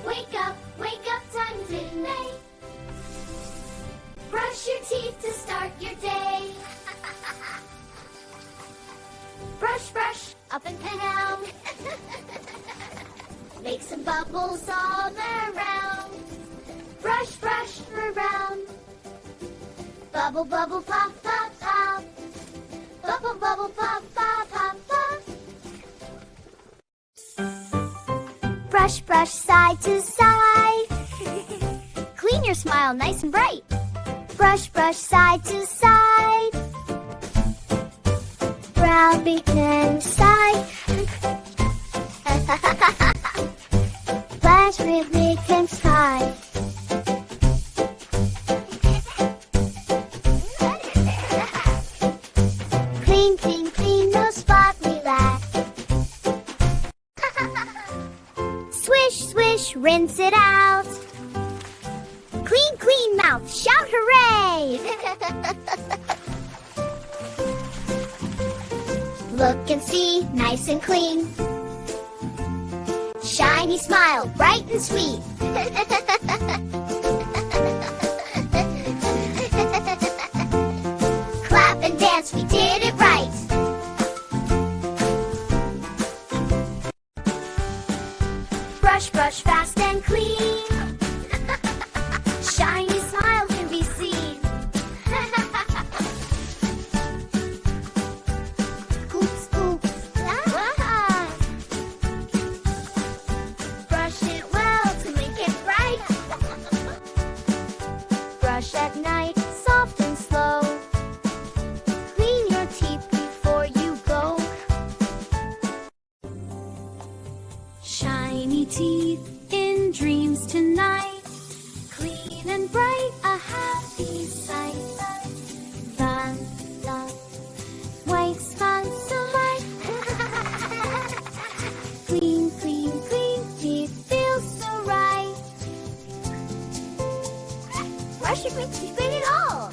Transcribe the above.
wake up, time's in May. Brush your teeth to start your day. Brush, brush, up and down. Make some bubbles all around. Brush, brush around. Bubble, bubble, pop, pop, pop. Bubble, bubble, pop, pop, pop, pop. Brush, brush, side to side. Clean your smile nice and bright. Brush, brush, side to side. Brow, begin, side. Flash, rhythmic, and side. Clean, clean, clean, no spot, relax. Swish, swish, rinse it out. Clean, clean mouth, shout hooray! Look and see, nice and clean. Shiny smile, bright and sweet. Clap and dance, we did it right. Brush, brush, fast and clean. Shiny smile can be seen. Oops, oops. Ah. Brush it well to make it bright. Brush at night, soft and slow. Clean your teeth before you go. Shiny teeth in dreams tonight. Clean and bright, a happy sight. The white smile so bright. Clean, clean, clean teeth feel so right. Brush your teeth, we spin it all.